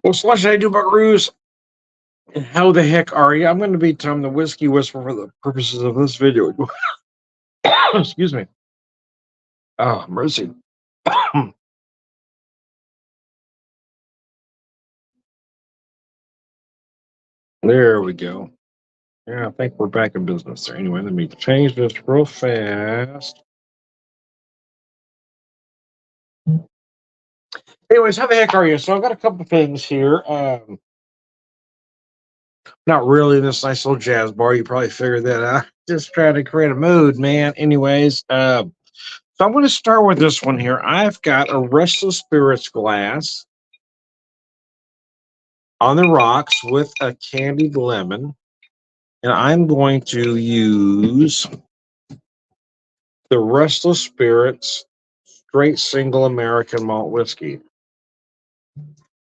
Well, Slush, I do buckaroos. How the heck are you? I'm going to be Tom the Whiskey Whisperer for the purposes of this video. Excuse me. Oh, mercy. There we go. Yeah, I think we're back in business there. Anyway, let me change this real fast. Anyways, how the heck are you? So I've got a couple things here. Not really this nice little jazz bar. You probably figured that out. Just trying to create a mood, man. Anyways, so I'm going to start with this one here. I've got a Restless Spirits glass on the rocks with a candied lemon, and I'm going to use the Restless Spirits straight single American malt whiskey.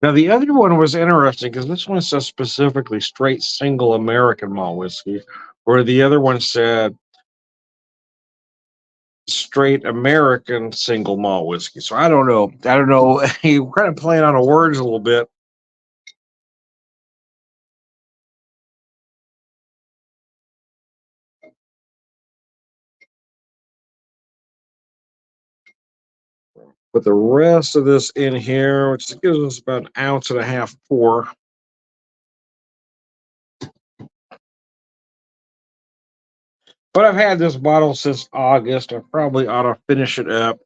Now, the other one was interesting because this one says specifically straight single American malt whiskey, where the other one said straight American single malt whiskey. So I don't know. I don't know. You're kind of playing on the words a little bit. Put the rest of this in here, which gives us about an ounce and a half pour. But I've had this bottle since August. I probably ought to finish it up.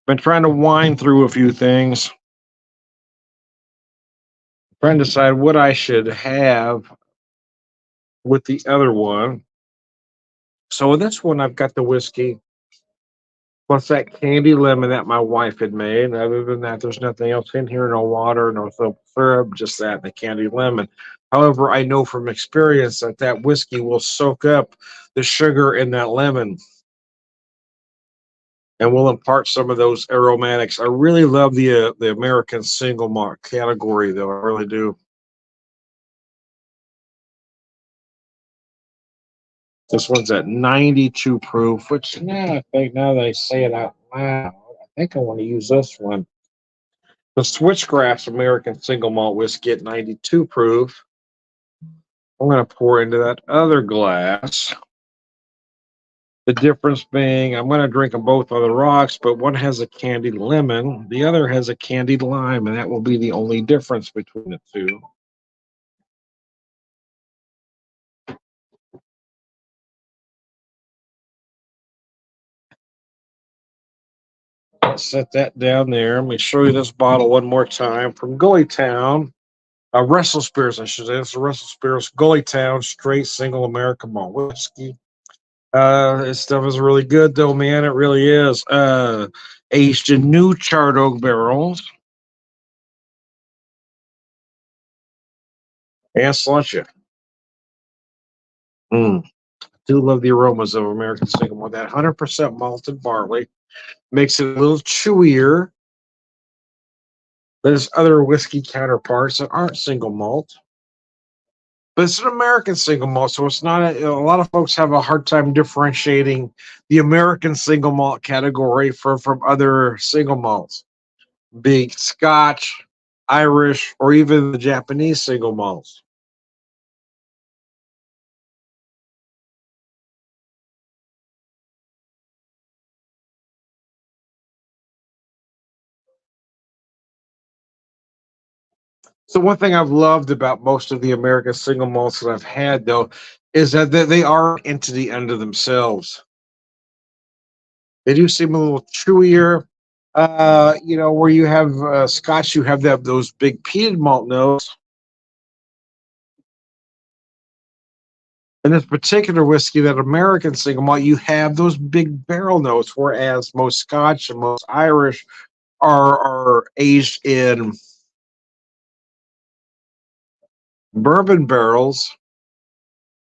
Been trying to wind through a few things, trying to decide what I should have with the other one. So with this one, I've got the whiskey plus that candy lemon that my wife had made. Other than that, there's nothing else in here. No water, no syrup, just that and the candy lemon. However, I know from experience that that whiskey will soak up the sugar in that lemon and will impart some of those aromatics. I really love the American single malt category, though. I really do. This one's at 92 proof, which now I think now that I say it out loud, I think I want to use this one. The Switchgrass American Single Malt Whiskey at 92 proof. I'm going to pour into that other glass. The difference being, I'm going to drink them both on the rocks, but one has a candied lemon, the other has a candied lime, and that will be the only difference between the two. Let's set that down there. Let me show you this bottle one more time from Gully Town. Restless Spirits, I should say. It's a Restless Spirits Gully Town straight single American malt whiskey. This stuff is really good, though, man. It really is. Aged in new charred oak barrels. And slushy. Mm. I do love the aromas of American single malt. That 100% malted barley makes it a little chewier. There's other whiskey counterparts that aren't single malt. But it's an American single malt, so it's not a lot of folks have a hard time differentiating the American single malt category from other single malts, be it Scotch, Irish, or even the Japanese single malts. So one thing I've loved about most of the American single malts that I've had, though, is that they are an entity unto themselves. They do seem a little chewier. Where you have Scotch, you have those big peated malt notes. In this particular whiskey, that American single malt, you have those big barrel notes, whereas most Scotch and most Irish are aged in bourbon barrels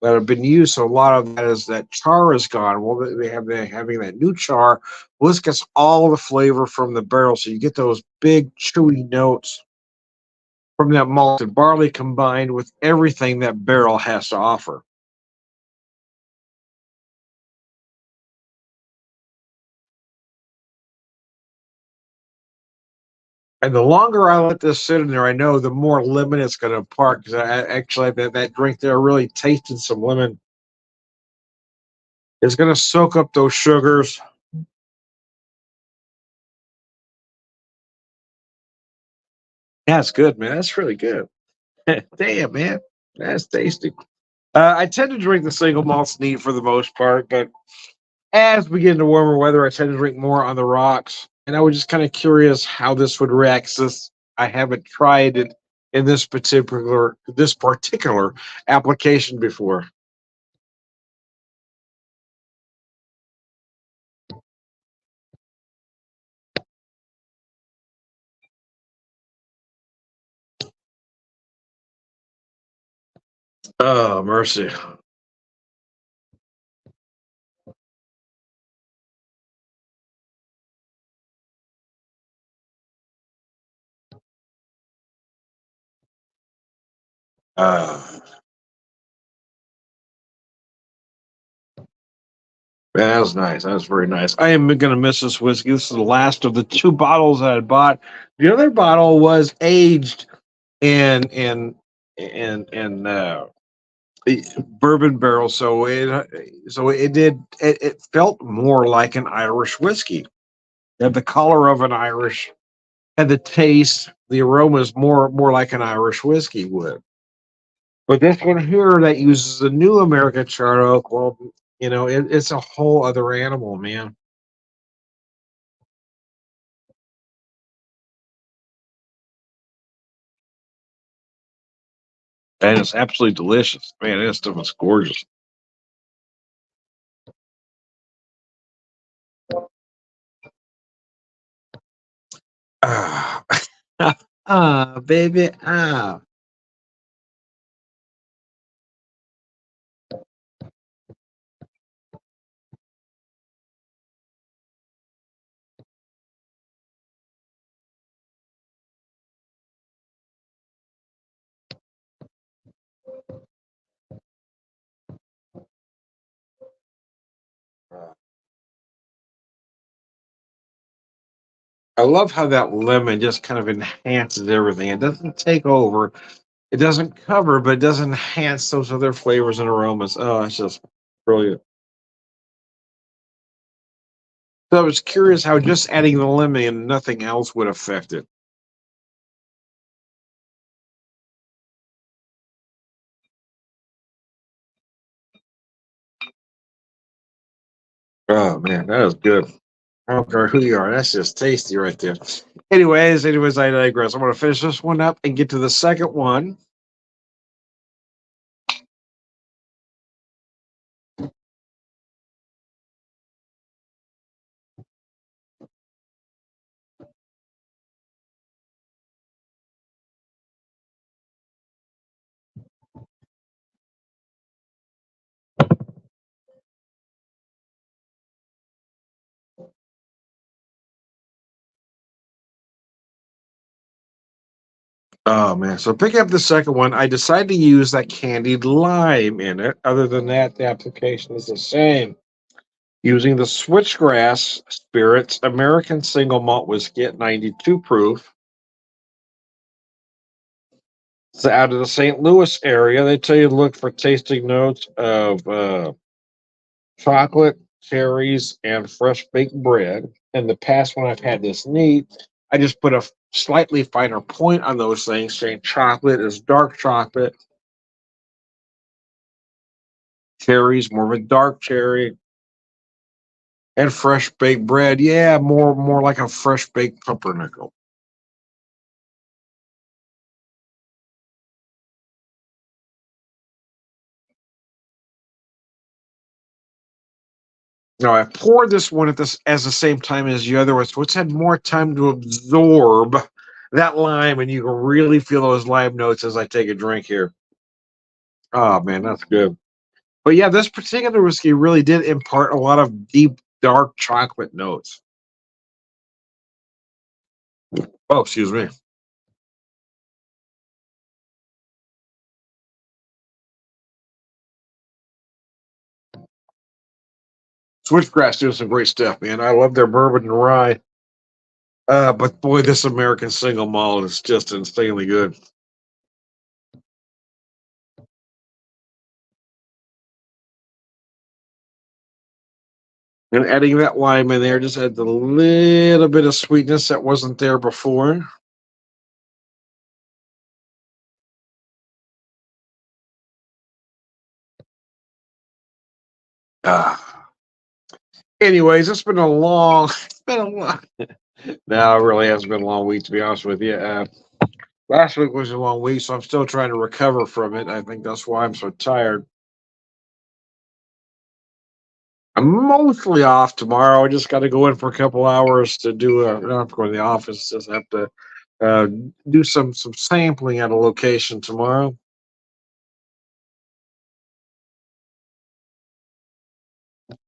that have been used. So a lot of that is that char is gone. Well, they're having that new char. Well, this gets all the flavor from the barrel, so you get those big chewy notes from that malted barley combined with everything that barrel has to offer. And the longer I let this sit in there, I know the more lemon it's going to impart. Because I actually that drink there really tasted some lemon. It's going to soak up those sugars. Yeah, it's good, man. That's really good. Damn, man, that's tasty. I tend to drink the single malt neat for the most part, but as we get into warmer weather, I tend to drink more on the rocks. And I was just kind of curious how this would react since I haven't tried it in this particular application before. Oh, mercy. Uh, Man, that was nice. That was very nice. I am going to miss this whiskey. This is the last of the two bottles I had bought. The other bottle was aged in in bourbon barrel, so it felt more like an Irish whiskey. It had the color of an Irish, and the taste, the aroma is more like an Irish whiskey would. But this one here that uses the new American charred oak, well, it's a whole other animal, man. And it's absolutely delicious. Man, this stuff is gorgeous. Ah, baby. I love how that lemon just kind of enhances everything. It doesn't take over. It doesn't cover, but it does enhance those other flavors and aromas. Oh, it's just brilliant. So I was curious how just adding the lemon and nothing else would affect it. Oh man, that is good. I don't care who you are. That's just tasty right there. Anyways, I digress. I'm gonna finish this one up and get to the second one. Oh man. So picking up the second one, I decided to use that candied lime in it. Other than that, the application is the same. Using the Switchgrass Spirits American Single Malt Whiskey at 92 proof. It's out of the St. Louis area. They tell you to look for tasting notes of chocolate, cherries, and fresh baked bread. In the past, when I've had this neat, I just put a slightly finer point on those things, saying chocolate is dark chocolate, cherries more of a dark cherry, and fresh baked bread. Yeah, more like a fresh baked pumpernickel. Now I poured this one at this as the same time as the other one, so it's had more time to absorb that lime, and you can really feel those lime notes as I take a drink here. Oh man, that's good. But yeah, this particular whiskey really did impart a lot of deep, dark chocolate notes. Oh, excuse me. Switchgrass doing some great stuff, man. I love their bourbon and rye. But boy, this American single malt is just insanely good. And adding that lime in there just adds a little bit of sweetness that wasn't there before. Ah. Anyways, it's been a long, it's been a long. No, it really hasn't been a long week to be honest with you. Last week was a long week, so I'm still trying to recover from it. I think that's why I'm so tired. I'm mostly off tomorrow. I just got to go in for a couple hours to do a. I don't have to go to the office. Just have to uh, do some sampling at a location tomorrow.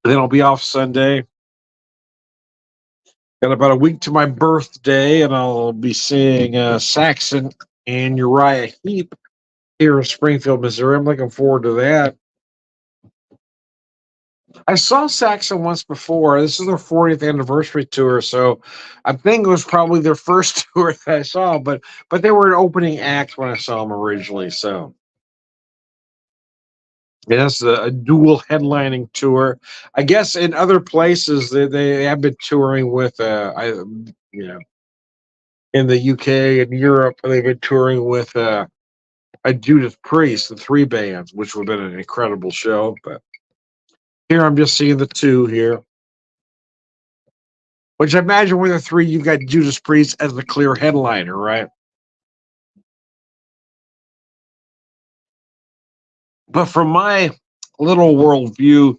Then I'll be off Sunday. Got about a week to my birthday, and I'll be seeing Saxon and Uriah Heep here in Springfield, Missouri. I'm looking forward to that. I saw Saxon once before. This is their 40th anniversary tour, so I think it was probably their first tour that I saw. But they were an opening act when I saw them originally. So yeah, that's a dual headlining tour. I guess in other places they have been touring with you know in the UK and Europe they've been touring with a Judas Priest, the three bands, which would have been an incredible show. But here I'm just seeing the two here. Which I imagine with the three, you've got Judas Priest as the clear headliner, right? But from my little worldview,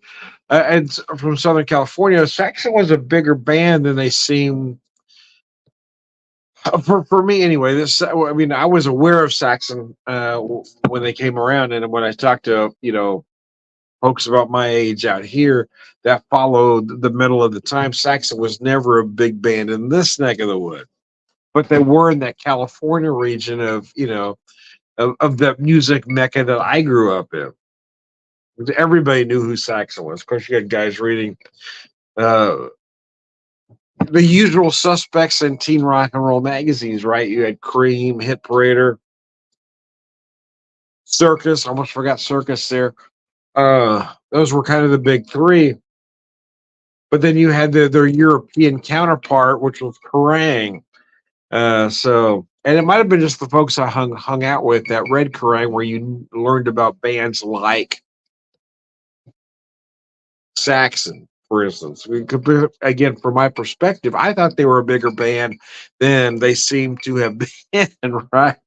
it's from Southern California, Saxon was a bigger band than they seem. For me, anyway, this I mean, I was aware of Saxon when they came around, and when I talked to folks about my age out here that followed the middle of the time, Saxon was never a big band in this neck of the wood, but they were in that California region of of the music mecca that I grew up in. Everybody knew who Saxon was. Of course, you had guys reading uh, the usual suspects in teen rock and roll magazines, right? You had Cream, Hit Parader, Circus. Almost forgot Circus there. Those were kind of the big three. But then you had their European counterpart, which was Kerrang. And it might have been just the folks I hung out with that read Kerrang, where you learned about bands like Saxon, for instance. Again, from my perspective, I thought they were a bigger band than they seem to have been, right?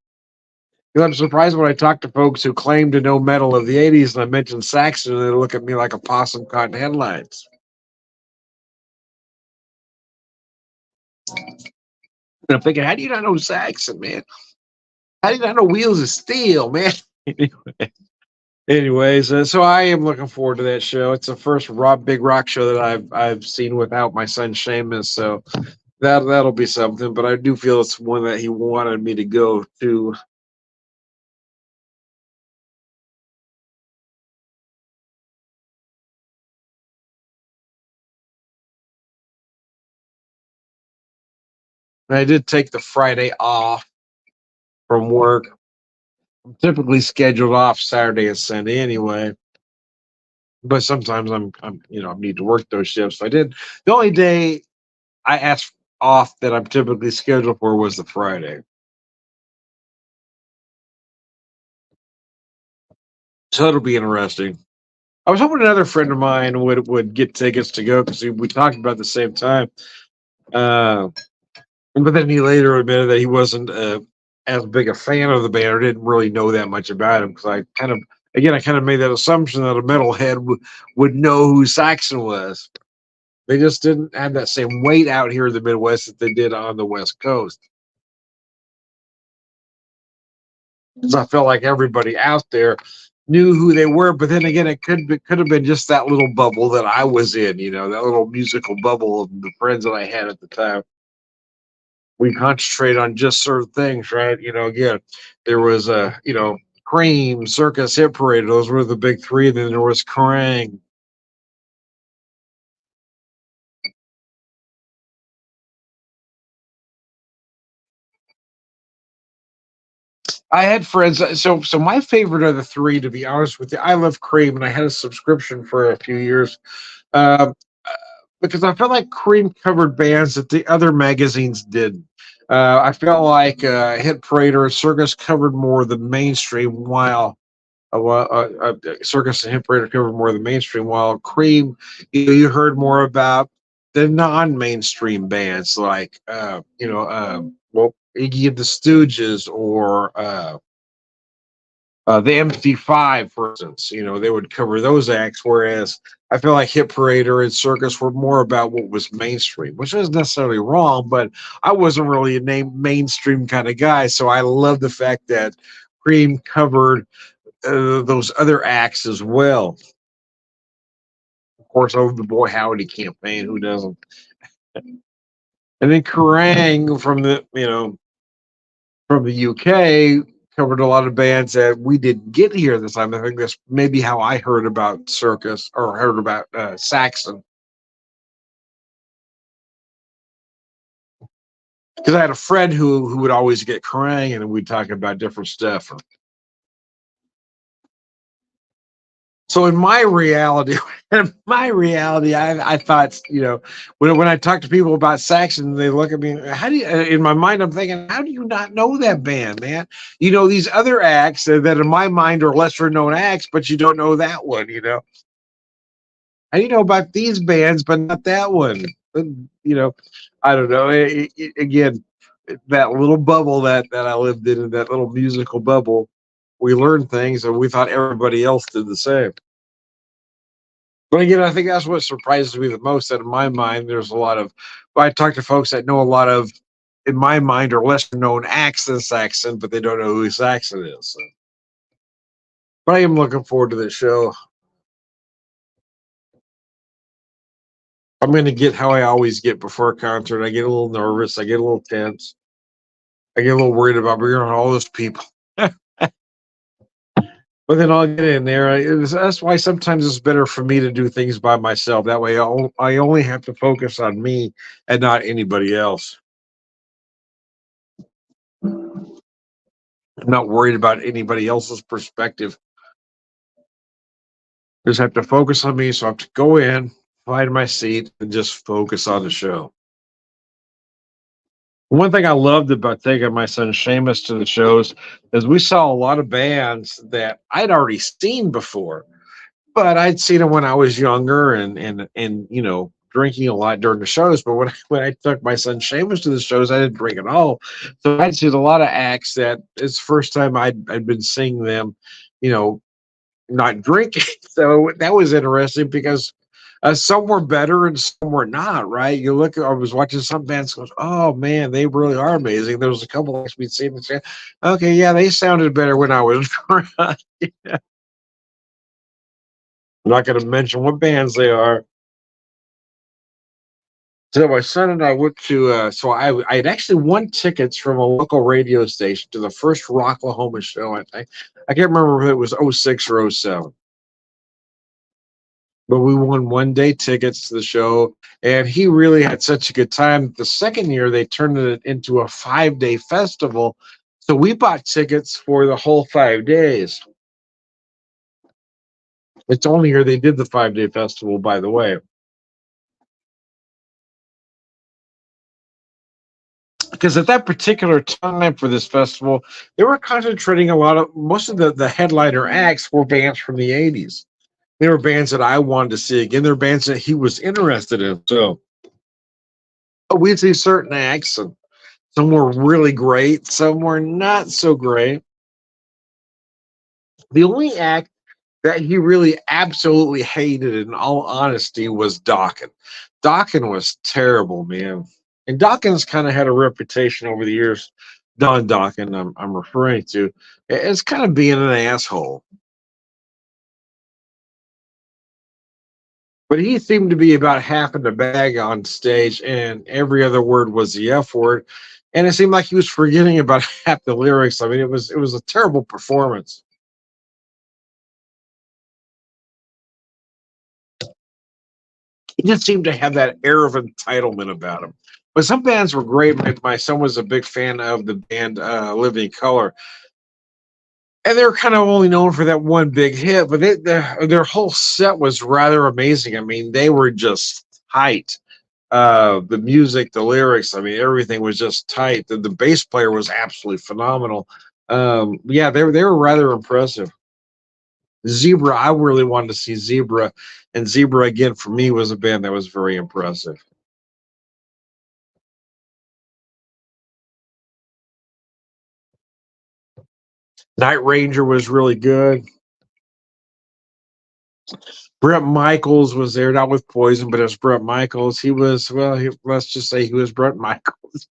Because I'm surprised when I talk to folks who claim to know metal of the 80s and I mention Saxon and they look at me like a possum caught in headlines. And I'm thinking, how do you not know Saxon, man? How do you not know Wheels of Steel, man? Anyways, so I am looking forward to that show. It's the first big rock show that I've seen without my son Seamus, so that'll be something. But I do feel it's one that he wanted me to go to. And I did take the Friday off from work. I'm typically scheduled off Saturday and Sunday anyway, but sometimes I'm I need to work those shifts. I did the only day I asked off that I'm typically scheduled for was the Friday. So that'll be interesting. I was hoping another friend of mine would get tickets to go because we talked about it at the same time. Uh, but then he later admitted that he wasn't as big a fan of the band or didn't really know that much about him because I kind of made that assumption that a metalhead would know who Saxon was. They just didn't have that same weight out here in the Midwest that they did on the West Coast. So I felt like everybody out there knew who they were, but then again, could have been just that little bubble that I was in, that little musical bubble of the friends that I had at the time. We concentrate on just certain things, right? Again, there was Cream, Circus, Hit Parade. Those were the big three. And then there was Kerrang. I had friends. So my favorite of the three, to be honest with you, I love Cream, and I had a subscription for a few years. Um, because I felt like Cream covered bands that the other magazines didn't. I felt like Hit Parade or Circus covered more of the mainstream, while Circus and Hit Parade covered more of the mainstream, while Cream, you heard more about the non-mainstream bands like, well, Iggy and the Stooges, or the MC5, for instance. They would cover those acts, whereas I feel like Hit Parader and Circus were more about what was mainstream, which isn't necessarily wrong, but I wasn't really a mainstream kind of guy. So I love the fact that Cream covered those other acts as well. Of course, over the Boy Howdy campaign, who doesn't? And then Kerrang from the UK covered a lot of bands that we didn't get here this time. I think that's maybe how I heard about Circus, or heard about Saxon, because I had a friend who would always get Kerrang, and we'd talk about different stuff. So in my reality, I thought, when I talk to people about Saxon, they look at me. How do you? In my mind, I'm thinking, how do you not know that band, man? These other acts that in my mind are lesser known acts, but you don't know that one. How do you know about these bands, but not that one? You know, I don't know. Again, that little bubble that I lived in that little musical bubble, we learned things, and we thought everybody else did the same. But again, I think that's what surprises me the most. That in my mind, there's a lot of. I talk to folks that know a lot of, in my mind, are lesser known acts than Saxon, but they don't know who Saxon is. So. But I am looking forward to this show. I'm going to get how I always get before a concert. I get a little nervous. I get a little tense. I get a little worried about bringing on all those people. But then I'll get in there. That's why sometimes it's better for me to do things by myself. That way, I only have to focus on me and not anybody else. I'm not worried about anybody else's perspective. Just have to focus on me. So I have to go in, find my seat, and just focus on the show. One thing I loved about taking my son Seamus to the shows is we saw a lot of bands that I'd already seen before, but I'd seen them when I was younger, and drinking a lot during the shows. But when I took my son Seamus to the shows, I didn't drink at all. So I'd seen a lot of acts that it's the first time I'd been seeing them, you know, not drinking. So that was interesting because some were better and some were not. Right? I was watching some bands. Goes, oh man, they really are amazing. There was a couple of we'd seen and say, okay, yeah, they sounded better when I was drunk. I'm not going to mention what bands they are. So my son and I went to. I had actually won tickets from a local radio station to the first Rocklahoma show. I can't remember if it was '06 or '07. But we won 1 day tickets to the show, and he really had such a good time. The second year, they turned it into a 5 day festival. So we bought tickets for the whole 5 days. It's only here they did the 5 day festival, by the way. Because at that particular time for this festival, they were concentrating most of the headliner acts were bands from the 80s. They were bands that I wanted to see again. They're bands that he was interested in. So we'd see certain acts, and some were really great, some were not so great. The only act that he really absolutely hated, in all honesty, was Dokken. Dokken was terrible, man. And Dawkins kind of had a reputation over the years. Don Dokken, I'm referring to, as kind of being an asshole. But he seemed to be about half in the bag on stage, and every other word was the F word. And it seemed like he was forgetting about half the lyrics. I mean, it was a terrible performance. He just seemed to have that air of entitlement about him. But some bands were great. My son was a big fan of the band Living Color. and they're kind of only known for that one big hit, but their whole set was rather amazing. I mean, they were just tight. The music, the lyrics, I mean, everything was just tight. The bass player was absolutely phenomenal. Yeah, they were rather impressive. Zebra, I really wanted to see Zebra, and Zebra again for me was a band that was very impressive. Night Ranger was really good. Brett Michaels was there, not with Poison, but as Brett Michaels. He was, well, let's just say he was Brett Michaels.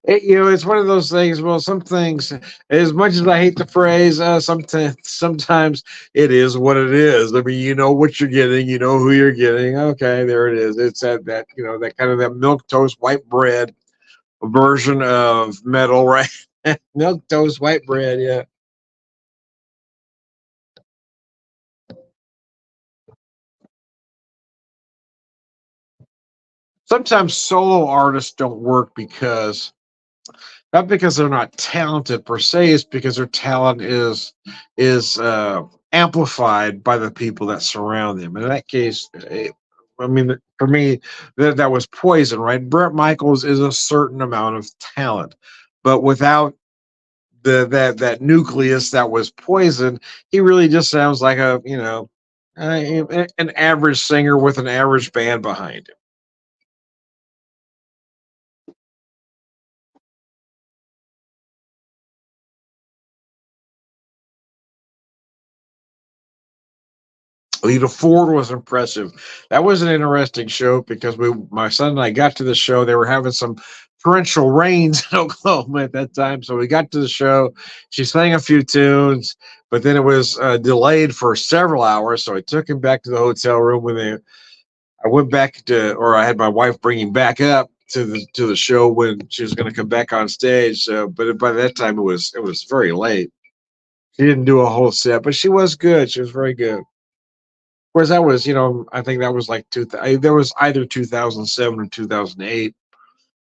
It's one of those things. Well, some things, as much as I hate the phrase, sometimes it is what it is. I mean, you know what you're getting, you know who you're getting. Okay, there it is. It's that that kind of that milk toast white bread version of metal, right? Milk toast white bread, yeah. Sometimes solo artists don't work because not because they're not talented per se, it's because their talent is amplified by the people that surround them. In that case, I mean, for me, that was Poison, right? Brett Michaels is a certain amount of talent, but without that nucleus that was Poison, he really just sounds like an average singer with an average band behind him. Lita Ford was impressive. That was an interesting show because my son and I got to the show. They were having some torrential rains in Oklahoma at that time, so we got to the show. She sang a few tunes, but then it was delayed for several hours. So I took him back to the hotel room I went back to, or I had my wife bring him back up to the show when she was going to come back on stage. But by that time it was very late. She didn't do a whole set, but she was good. She was very good. Whereas that was, I think that was like there was either 2007 or 2008.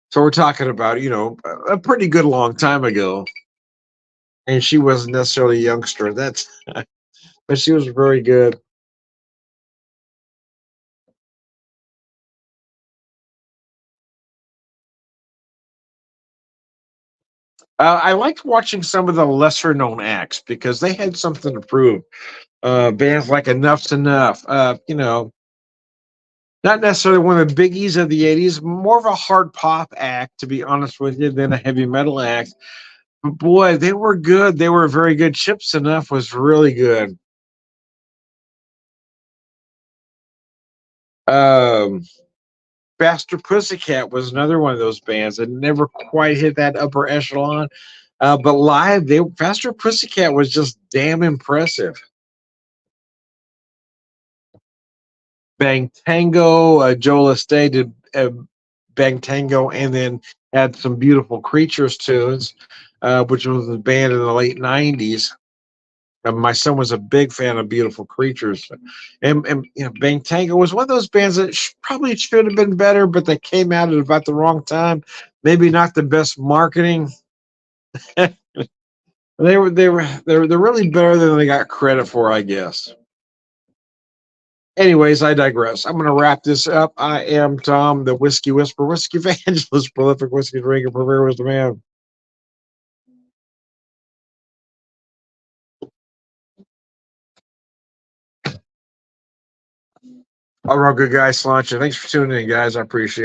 So we're talking about, a pretty good long time ago. And she wasn't necessarily a youngster. But she was very good. I liked watching some of the lesser known acts because they had something to prove. Bands like Enough's Enough, not necessarily one of the biggies of the 80s, more of a hard pop act, to be honest with you, than a heavy metal act. But boy, they were good. They were very good. Chips Enough was really good. Um, Faster Pussycat was another one of those bands that never quite hit that upper echelon. But live, Faster Pussycat was just damn impressive. Bang Tango, Joel Estee did Bang Tango, and then had some beautiful Creatures tunes, which was a band in the late '90s. My son was a big fan of Beautiful Creatures, and Bang Tango was one of those bands that probably should have been better, but they came out at about the wrong time. Maybe not the best marketing. They're really better than they got credit for, I guess. Anyways, I digress. I'm going to wrap this up. I am Tom, the Whiskey Whisperer, Whiskey Evangelist, prolific whiskey drinker, premier was the man. All right, good guys, Slancha. Thanks for tuning in, guys. I appreciate it.